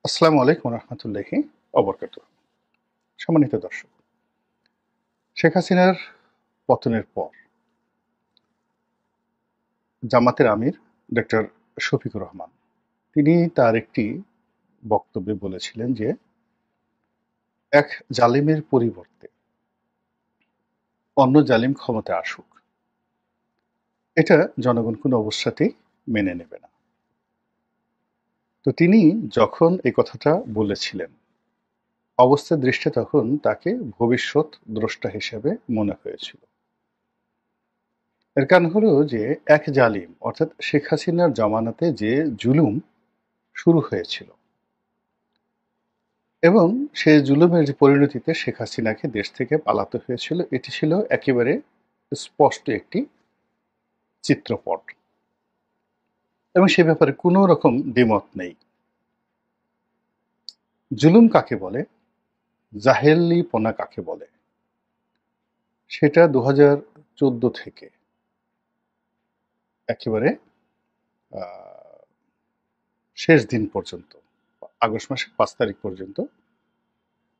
আসসালামু আলাইকুম রহমতুল্লাহি অবরকাতুহ। সম্মানিত দর্শক, শেখ হাসিনার পতনের পর জামাতের আমির ডক্টর শফিকুর রহমান তিনি তার একটি বক্তব্যে বলেছিলেন যে এক জালিমের পরিবর্তে অন্য জালিম ক্ষমতায় আসুক, এটা জনগণ কোনো অবস্থাতেই মেনে নেবে না। তো তিনি যখন এই কথাটা বলেছিলেন, অবস্থার দৃষ্টি তখন তাকে ভবিষ্যৎ দ্রষ্টা হিসেবে মনে হয়েছিল। এর কারণ হলো যে এক জালিম অর্থাৎ শেখ হাসিনার জমানাতে যে জুলুম শুরু হয়েছিল এবং সেই জুলুমের যে পরিণতিতে শেখ হাসিনাকে দেশ থেকে পালাতে হয়েছিল, এটি ছিল একেবারে স্পষ্ট একটি চিত্রপট এবং সে ব্যাপারে কোনো রকম দ্বিমত নেই। জুলুম কাকে বলে, জাহেলিপনা কাকে বলে, সেটা 2014 থেকে একেবারে শেষ দিন পর্যন্ত, আগস্ট মাসের 5 তারিখ পর্যন্ত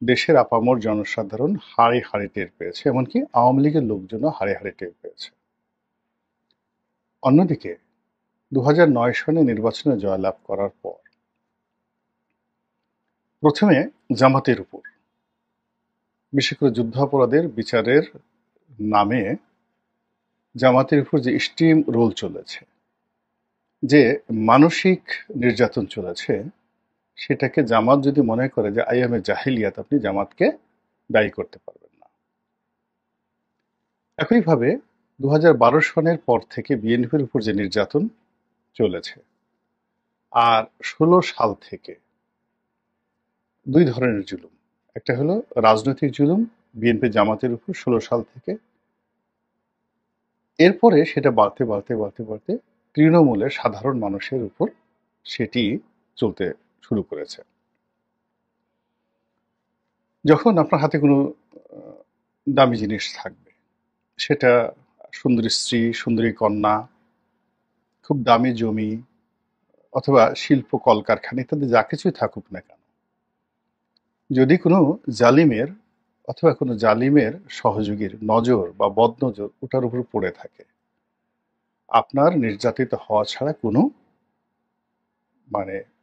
দেশের আপামর জনসাধারণ হাড়ে হাড়ে টের পেয়েছে, এমনকি আওয়ামী লীগের লোকজনও হাড়ে হাড়ে টের পেয়েছে। অন্যদিকে 2009 সনে নির্বাচনে জয়লাভ করার পর প্রথমে জামাতের উপর, বিশেষ করে যুদ্ধাপরাধের বিচারের নামে জামাতের উপর যে স্টিম রোল চলেছে, যে মানসিক নির্যাতন চলেছে, সেটাকে জামাত যদি মনে করে যে আইএমএ জাহিলিয়াত, আপনি জামাতকে দায়ী করতে পারবেন না। একইভাবে 2012 সনের পর থেকে বিএনপির উপর যে নির্যাতন চলেছে, আর 16 সাল থেকে দুই ধরনের জুলুম, একটা হলো রাজনৈতিক জুলুম বিএনপি জামাতের উপর 16 সাল থেকে, এরপরে সেটা বাড়তে বাড়তে বাড়তে বাড়তে তৃণমূলের সাধারণ মানুষের উপর সেটি চলতে শুরু করেছে। যখন আপনার হাতে কোনো দামি জিনিস থাকবে, সেটা সুন্দরী স্ত্রী, সুন্দরী কন্যা, খুব দামি জমি অথবা শিল্প কলকারখানা ইত্যাদি যা কিছুই থাকুক না কেন, যদি কোনো জালিমের অথবা কোনো জালিমের সহযোগীর নজর বা বদনজর ওটার উপর পড়ে থাকে, আপনার নির্যাতিত হওয়া ছাড়া কোনো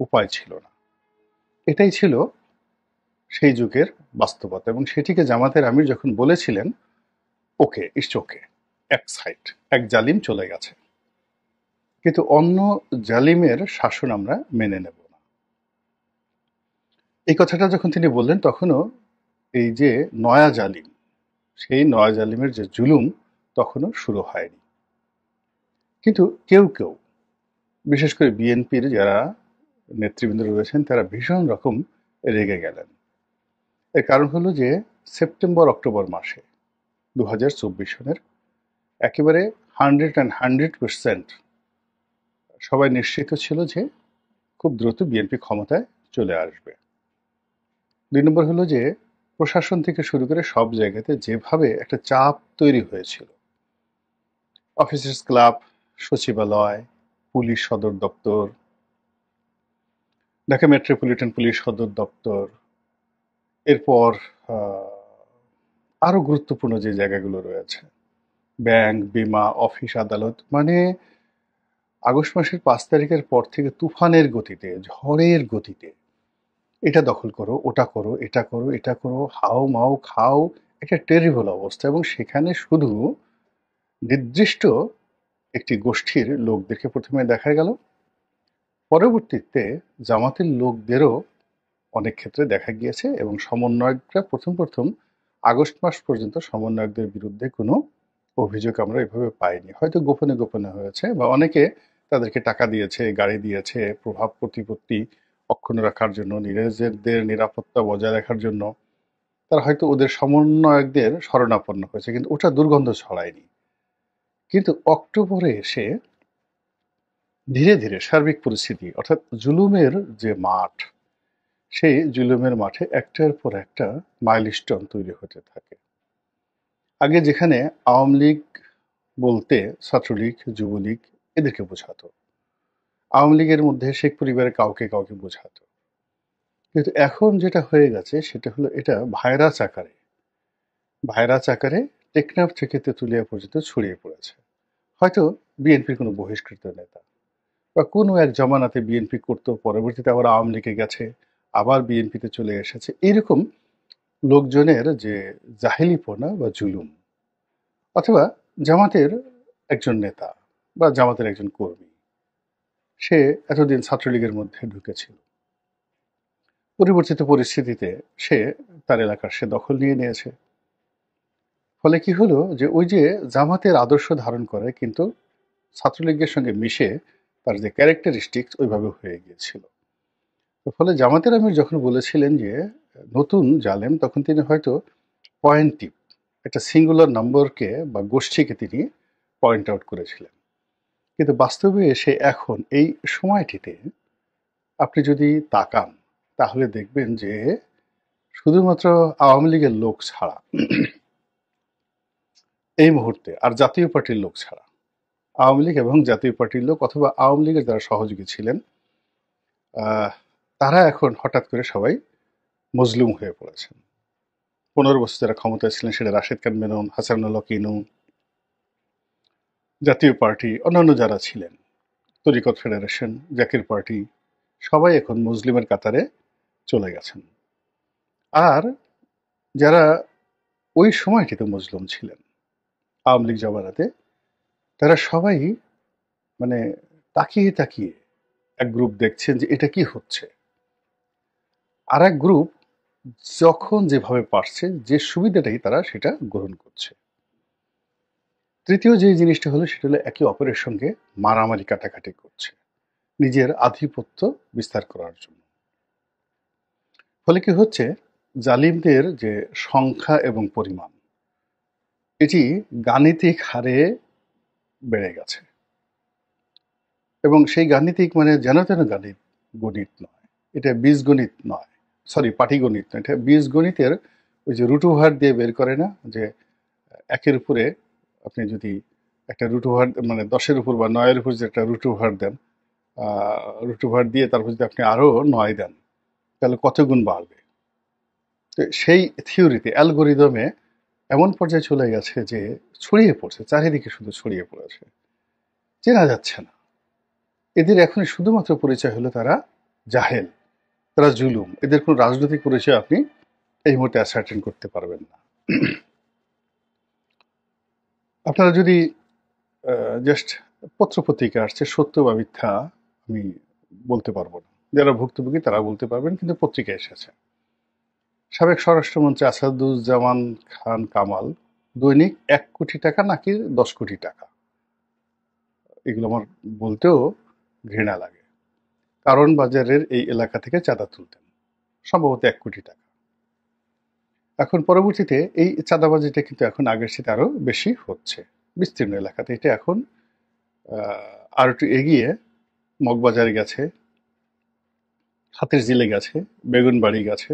উপায় ছিল না। এটাই ছিল সেই যুগের বাস্তবতা এবং সেটিকে জামাতের আমির যখন বলেছিলেন, ওকে ইটস ওকে, এক সাইড, এক জালিম চলে গেছে, কিন্তু অন্য জালিমের শাসন আমরা মেনে নেব না। এই কথাটা যখন তিনি বললেন, তখনও এই যে নয়া জালিম, সেই নয়া জালিমের যে জুলুম তখনও শুরু হয়নি। কিন্তু কেউ কেউ, বিশেষ করে বিএনপির যারা নেতৃবৃন্দ রয়েছেন, তারা ভীষণ রকম রেগে গেলেন। এর কারণ হলো যে সেপ্টেম্বর অক্টোবর মাসে 2024 সনের একেবারে 100% সবাই নিশ্চিত ছিল যে খুব দ্রুত বিএনপি ক্ষমতায় চলে আসবে। 2 নম্বর হলো যে প্রশাসন থেকে শুরু করে সব জায়গাতে যেভাবে একটা চাপ তৈরি হয়েছিল, অফিসার্স ক্লাব, সচিবালয়, পুলিশ সদর দপ্তর, ঢাকা মেট্রোপলিটন পুলিশ সদর দপ্তর, এরপর আরো গুরুত্বপূর্ণ যে জায়গাগুলো রয়েছে, ব্যাংক, বিমা, অফিস, আদালত, আগস্ট মাসের 5 তারিখের পর থেকে তুফানের গতিতে, ঝড়ের গতিতে এটা দখল করো, ওটা করো, এটা করো, এটা করো, হাও মাও খাও, একটা টেরিবল অবস্থা। এবং সেখানে শুধু নির্দিষ্ট একটি গোষ্ঠীর লোকদেরকে প্রথমে দেখা গেল, পরবর্তীতে জামাতের লোকদেরও অনেক ক্ষেত্রে দেখা গিয়েছে এবং সমন্বয়করা প্রথম প্রথম আগস্ট মাস পর্যন্ত সমন্বয়কদের বিরুদ্ধে কোনো অভিযোগ আমরা এভাবে পাইনি। হয়তো গোপনে গোপনে হয়েছে বা অনেকে তাদেরকে টাকা দিয়েছে, গাড়ি দিয়েছে, প্রভাব প্রতিপত্তি অক্ষুণ্ণ রাখার জন্য, নিজেদের নিরাপত্তা বজায় রাখার জন্য তারা হয়তো ওদের সমন্বয়কদের শরণাপন্ন হয়েছে, কিন্তু ওটা দুর্গন্ধ ছড়ায়নি। কিন্তু অক্টোবরে এসে ধীরে ধীরে সার্বিক পরিস্থিতি, অর্থাৎ জুলুমের যে মাঠ, সেই জুলুমের মাঠে একটার পর একটা মাইলস্টোন তৈরি হতে থাকে। আগে যেখানে আওয়ামী লীগ বলতে ছাত্রলীগ, যুবলীগ এদেরকে বোঝাতো, আওয়ামী লীগের মধ্যে শেখ পরিবারের কাউকে কাউকে বোঝাতো, কিন্তু এখন যেটা হয়ে গেছে সেটা হলো এটা ভাইরাস আকারে টেকনাফ থেকে তেঁতুলিয়া পর্যন্ত ছড়িয়ে পড়েছে। হয়তো বিএনপির কোনো বহিষ্কৃত নেতা বা কোনো এক জমানাতে বিএনপি করতো, পরবর্তীতে আবার আওয়ামী লীগে গেছে, আবার বিএনপিতে চলে এসেছে, এরকম লোকজনের যে জাহেলিপনা বা জুলুম, অথবা জামাতের একজন নেতা বা জামাতের একজন কর্মী, সে এতদিন ছাত্রলীগের মধ্যে ঢুকেছিল, পরিবর্তিত পরিস্থিতিতে সে তার এলাকার সে দখল নিয়ে নিয়েছে। ফলে কি হলো যে ওই যে জামাতের আদর্শ ধারণ করে কিন্তু ছাত্রলীগের সঙ্গে মিশে তার যে ক্যারেক্টারিস্টিক্স ওইভাবে হয়ে গিয়েছিল। ফলে জামাতের আমির যখন বলেছিলেন যে নতুন জালেম, তখন তিনি হয়তো পয়েন্টিভ একটা সিঙ্গুলার নম্বরকে বা গোষ্ঠীকে তিনি পয়েন্ট আউট করেছিলেন। কিন্তু বাস্তবে এসে এখন এই সময়টিতে আপনি যদি তাকান তাহলে দেখবেন যে শুধুমাত্র আওয়ামী লীগের লোক ছাড়া এই মুহূর্তে আর জাতীয় পার্টির লোক ছাড়া, আওয়ামী লীগ এবং জাতীয় পার্টির লোক অথবা আওয়ামী লীগের যারা সহযোগী ছিলেন, তারা এখন হঠাৎ করে সবাই মজলুম হয়ে পড়েছেন। 15 বছর যারা ক্ষমতায় ছিলেন, সেটা রাশেদ খান মেনন, হাসানুল্লাহ কিনু, জাতীয় পার্টি, অন্যান্য যারা ছিলেন, তরিকত ফেডারেশন, জাকির পার্টি, সবাই এখন মুসলিমের কাতারে চলে গেছেন। আর যারা ওই সময়টিতে মজলুম ছিলেন আওয়ামী লীগ জমানাতে, তারা সবাই মানে তাকিয়ে তাকিয়ে এক গ্রুপ দেখছেন যে এটা কি হচ্ছে, আর এক গ্রুপ যখন যেভাবে পারছে যে সুবিধাটাই তারা সেটা গ্রহণ করছে। তৃতীয় যে জিনিসটা হলো সেটা হলো একে অপরের সঙ্গে মারামারি কাটাকাটি করছে নিজের আধিপত্য বিস্তার করার জন্য। ফলে কি হচ্ছে, জালিমদের যে সংখ্যা এবং পরিমাণ এটি গাণিতিক হারে বেড়ে গেছে, এবং সেই গাণিতিক মানে যেন তেন গণিত নয়, এটা বীজগণিত নয়, পাটিগণিত নয়, এটা বীজগণিতের ওই যে রুট ওভার দিয়ে বের করে না, যে একের উপরে আপনি যদি একটা রুট ওভার মানে 10-এর উপর বা 9-এর উপর যে একটা রুট ওভার দেন, রুট ওভার দিয়ে তারপর যদি আপনি আরো 9 দেন তাহলে কত গুণ বাড়বে। তো সেই থিওরিতে অ্যালগোরিদমে এমন পর্যায়ে চলে গেছে যে ছড়িয়ে পড়ছে, চারিদিকে শুধু ছড়িয়ে পড়েছে, চেনা যাচ্ছে না। এদের এখন শুধুমাত্র পরিচয় হলো তারা জাহেল, তারা জুলুম, এদের কোনো রাজনৈতিক পরিচয় আপনি এই মুহূর্তে অ্যাসার্টেন করতে পারবেন না। আপনারা যদি জাস্ট পত্রপত্রিকা আসছে, সত্য বা মিথ্যা আমি বলতে পারবো না, যারা ভুক্তভোগী তারা বলতে পারবেন, কিন্তু পত্রিকায় এসেছে সাবেক স্বরাষ্ট্রমন্ত্রী আসাদুজ্জামান খান কামাল দৈনিক 1 কোটি টাকা নাকি 10 কোটি টাকা, এগুলো আমার বলতেও ঘৃণা লাগে, কারণ বাজারের এই এলাকা থেকে চাঁদা তুলতেন, সম্ভবত 1 কোটি টাকা। এখন পরবর্তীতে এই চাঁদাবাজিটা কিন্তু এখন আগের সাথে আরো বেশি হচ্ছে বিস্তীর্ণ এলাকাতে। এটা এখন আর একটু এগিয়ে মগবাজারে গেছে, হাতের জিলে গেছে, বেগুনবাড়ি গেছে,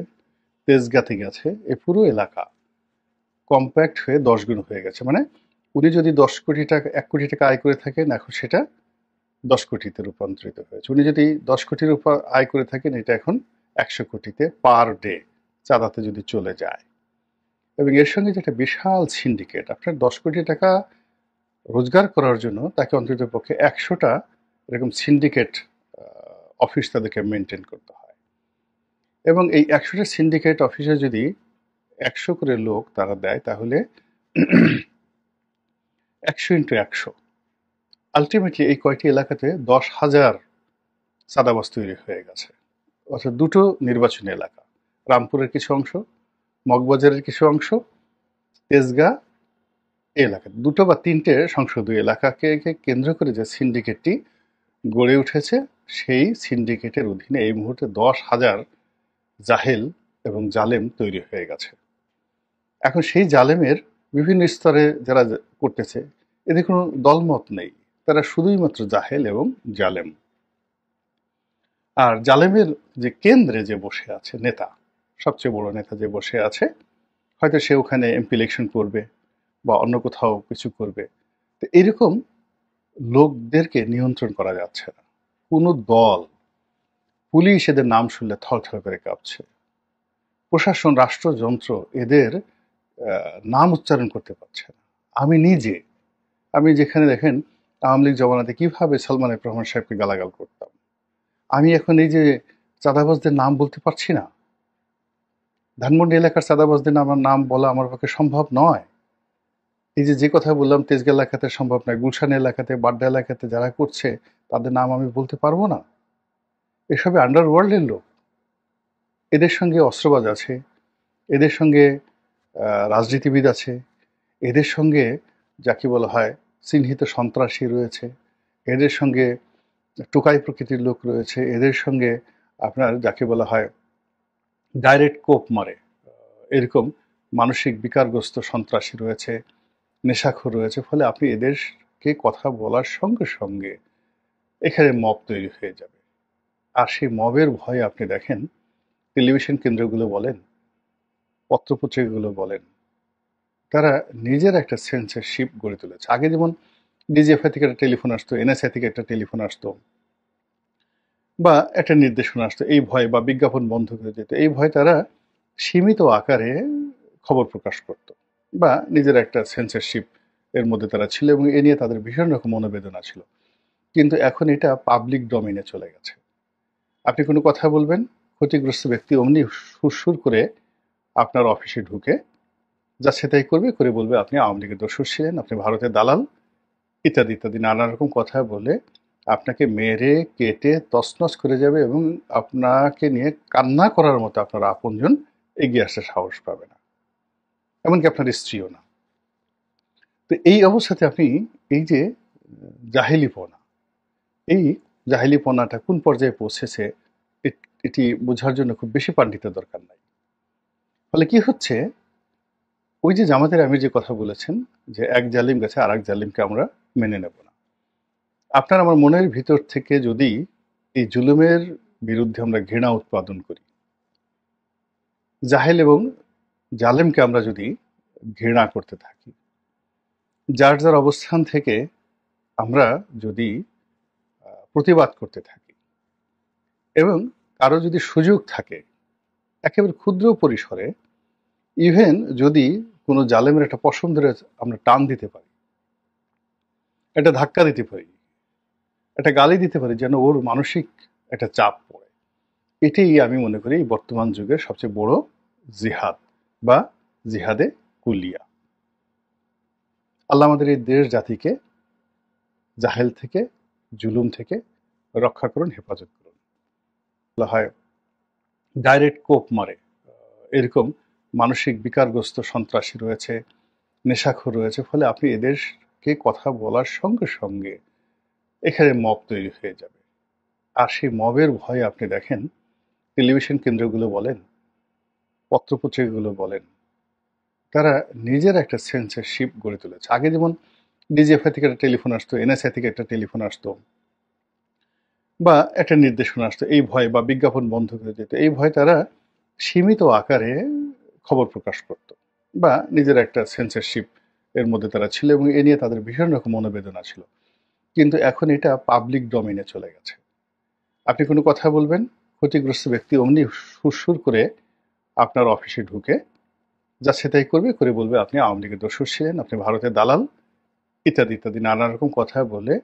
তেজগাতে গেছে, এ পুরো এলাকা কম্প্যাক্ট হয়ে 10 গুণ হয়ে গেছে। মানে উনি যদি 10 কোটি টাকা 1 কোটি টাকা আয় করে থাকেন, এখন সেটা 10 কোটিতে রূপান্তরিত হয়েছে। উনি যদি 10 কোটির উপর আয় করে থাকেন, এটা এখন 100 কোটিতে পার ডে চাঁদাতে যদি চলে যায়। এবং এর সঙ্গে যেটা বিশাল সিন্ডিকেট, আপনার 10 কোটি টাকা রোজগার করার জন্য তাকে অন্তত পক্ষে 100টা এরকম সিন্ডিকেট অফিস তাদেরকে মেনটেন করতে হয়, এবং এই 100টা সিন্ডিকেট অফিসে যদি 100 করে লোক তারা দেয়, তাহলে 100 ইন্টু 100, আলটিমেটলি এই কয়টি এলাকাতে 10,000 চাঁদাবাজ তৈরি হয়ে গেছে। অর্থাৎ দুটো নির্বাচনী এলাকা, রামপুরের কিছু অংশ, মগবাজারের কিছু অংশ, তেজগাঁ এলাকা, 2 বা 3টে সংসদীয় এলাকাকে কেন্দ্র করে যে সিন্ডিকেটটি গড়ে উঠেছে, সেই সিন্ডিকেটের অধীনে এই মুহূর্তে 10,000 জাহেল এবং জালেম তৈরি হয়ে গেছে। এখন সেই জালেমের বিভিন্ন স্তরে যারা করতেছে, এদের কোনো দলমত নেই, তারা শুধুই মাত্র জাহেল এবং জালেম। আর জালেমের যে কেন্দ্রে যে বসে আছে নেতা, সবচেয়ে বড় নেতা যে বসে আছে, হয়তো সে ওখানে এমপি ইলেকশন করবে বা অন্য কোথাও কিছু করবে, তো এরকম লোকদেরকে নিয়ন্ত্রণ করা যাচ্ছে না। কোনো দল পুলিশ এদের নাম শুনলে থরথর করে কাঁপছে। প্রশাসন, রাষ্ট্রযন্ত্র এদের নাম উচ্চারণ করতে পারছে না। আমি নিজে, আমি যেখানে দেখেন আওয়ামী লীগ জমানাতে কিভাবে সালমান এফ রহমান সাহেবকে গালাগাল করতাম, আমি এখন এই যে চাঁদাবাজদের নাম বলতে পারছি না। ধানমন্ডি এলাকার চাঁদাবাজদের আমার নাম বলা আমার পক্ষে সম্ভব নয়। এই যে কথা বললাম তেজগাঁ এলাকাতে সম্ভব নয়, গুলশান এলাকাতে, বাড্ডা এলাকাতে যারা করছে তাদের নাম আমি বলতে পারবো না। এসবে আন্ডারওয়ার্ল্ডের লোক, এদের সঙ্গে অস্ত্রবাজ আছে, এদের সঙ্গে রাজনীতিবিদ আছে, এদের সঙ্গে যাকে বলা হয় চিহ্নিত সন্ত্রাসী রয়েছে, এদের সঙ্গে টোকাই প্রকৃতির লোক রয়েছে, এদের সঙ্গে আপনার যাকে বলা হয় ডাইরেক্ট কোপ মারে এরকম মানসিক বিকারগ্রস্ত সন্ত্রাসী রয়েছে, নেশাখোর রয়েছে। ফলে আপনি এদেরকে কথা বলার সঙ্গে সঙ্গে এখানে মব তৈরি হয়ে যাবে। আর সেই মবের ভয়ে আপনি দেখেন টেলিভিশন কেন্দ্রগুলো বলেন, পত্রপত্রিকাগুলো বলেন, তারা নিজের একটা সেন্সরশিপ গড়ে তুলেছে। আগে যেমন ডিজিএফআই থেকে একটা টেলিফোন আসতো, এনএসআই থেকে একটা টেলিফোন আসতো, বা একটা নির্দেশনা আসতো, এই ভয়ে, বা বিজ্ঞাপন বন্ধ করে দিত, এই ভয়ে তারা সীমিত আকারে খবর প্রকাশ করত, বা নিজের একটা সেন্সরশিপ এর মধ্যে তারা ছিল, এবং এ নিয়ে তাদের ভীষণ রকম মনোবেদনা ছিল। কিন্তু এখন এটা পাবলিক ডোমেইনে চলে গেছে। আপনি কোনো কথা বলবেন, ক্ষতিগ্রস্ত ব্যক্তি অমনি সুরসুর করে আপনার অফিসে ঢুকে যা সেটাই করবে, করে বলবে আপনি আওয়ামী লীগের দোসর ছিলেন, আপনি ভারতের দালাল, ইত্যাদি ইত্যাদি নানা রকম কথা বলে আপনাকে মেরে কেটে তছনছ করে যাবে, এবং আপনাকে নিয়ে কান্না করার মতো আপনার আপনজন এগিয়ে আসতে সাহস পাবে না, এমনকি আপনার স্ত্রীও না। তো এই অবস্থাতে আপনি এই যে জাহেলিপনা, এই জাহেলিপনাটা কোন পর্যায়ে পৌঁছেছে এটি বোঝার জন্য খুব বেশি পাণ্ডিত্যের দরকার নাই। ফলে কি হচ্ছে, ওই যে জামাতের আমির যে কথা বলেছেন যে এক জালিম গেছে আর এক জালিমকে আমরা মেনে নেব না, আপনার আমার মনের ভিতর থেকে যদি এই জুলুমের বিরুদ্ধে আমরা ঘৃণা উৎপাদন করি, জাহেল এবং জালেমকে আমরা যদি ঘৃণা করতে থাকি, যার যার অবস্থান থেকে আমরা যদি প্রতিবাদ করতে থাকি, এবং কারো যদি সুযোগ থাকে একেবারে ক্ষুদ্র পরিসরে, ইভেন যদি কোনো জালেমের একটা পছন্দের আমরা টান দিতে পারি, একটা ধাক্কা দিতে পারি, একটা গালি দিতে পারি, যেন ওর মানসিক একটা চাপ পড়ে, এটাই আমি মনে করি বর্তমান যুগের সবচেয়ে বড় জিহাদ, বা জিহাদে কুলিয়া। আল্লাহ আমাদের এই দেশ জাতিকে জাহেল থেকে, জুলুম থেকে রক্ষা করুন, হেফাজত করুন। বলা হয় ডাইরেক্ট কোপ মারে এরকম মানসিক বিকারগ্রস্ত সন্ত্রাসী রয়েছে, নেশাখোর রয়েছে। ফলে আপনি এদেরকে কথা বলার সঙ্গে সঙ্গে এখানে মব তৈরি হয়ে যাবে। আর সেই মবের ভয়ে আপনি দেখেন টেলিভিশন কেন্দ্রগুলো বলেন, পত্রপত্রিকাগুলো বলেন, তারা নিজের একটা সেন্সরশিপ গড়ে তুলেছে। আগে যেমন ডিজিএফআই থেকে একটা টেলিফোন আসতো, এনএসআই থেকে একটা টেলিফোন আসতো, বা একটা নির্দেশনা আসতো, এই ভয়ে, বা বিজ্ঞাপন বন্ধ করে দিত, এই ভয়ে তারা সীমিত আকারে খবর প্রকাশ করত, বা নিজের একটা সেন্সরশিপ এর মধ্যে তারা ছিল, এবং এ নিয়ে তাদের ভীষণ রকম মনোবেদনা ছিল। কিন্তু এখন এটা পাবলিক ডোমেইনে চলে গেছে। আপনি কোনো কথা বলবেন, ক্ষতিগ্রস্ত ব্যক্তি অমনি সুরসুর করে আপনার অফিসে ঢুকে যা সেটাই করবে, করে বলবে আপনি আওয়ামী লীগের দোসর ছিলেন, আপনি ভারতের দালাল, ইত্যাদি ইত্যাদি নানা রকম কথা বলে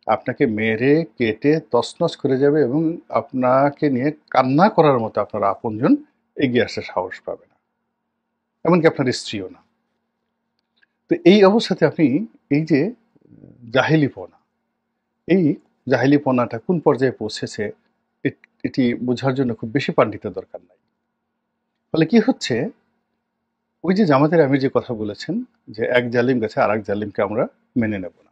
আপনাকে মেরে কেটে তছনছ করে যাবে, এবং আপনাকে নিয়ে কান্না করার মতো আপনার আপনজন এগিয়ে আসতে সাহস পাবে না, এমনকি আপনার স্ত্রীও না। তো এই অবস্থাতে আপনি এই যে জাহেলিপনা, এই জাহেলিপনাটা কোন পর্যায়ে পৌঁছেছে এটি বোঝার জন্য খুব বেশি পাণ্ডিত্যের দরকার নাই। ফলে কি হচ্ছে, ওই যে জামাতের আমির যে কথা বলেছেন যে এক জালিম গেছে আর এক জালিমকে আমরা মেনে নেব না,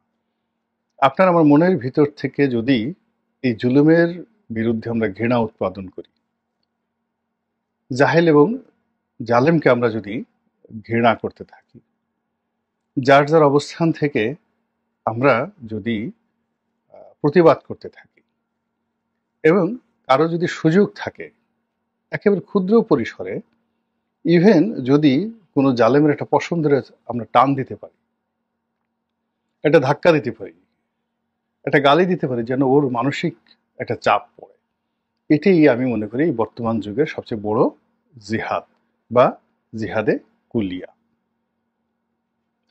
আপনার আমার মনের ভিতর থেকে যদি এই জুলুমের বিরুদ্ধে আমরা ঘৃণা উৎপাদন করি, জাহেল এবং জালেমকে আমরা যদি ঘৃণা করতে থাকি, যার যার অবস্থান থেকে আমরা যদি প্রতিবাদ করতে থাকি, এবং কারো যদি সুযোগ থাকে একেবারে ক্ষুদ্র পরিসরে, ইভেন যদি কোনো জালেমের একটা পছন্দের আমরা টান দিতে পারি, একটা ধাক্কা দিতে পারি, একটা গালি দিতে পারি, যেন ওর মানসিক একটা চাপ পড়ে, এটাই আমি মনে করি বর্তমান যুগের সবচেয়ে বড় জিহাদ বা জিহাদে কুলিয়া।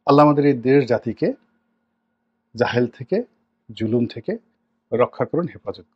আল্লাহ আমাদের এই দেশ জাতিকে জাহেল থেকে, জুলুম থেকে রক্ষা করুন, হেফাজত করুন।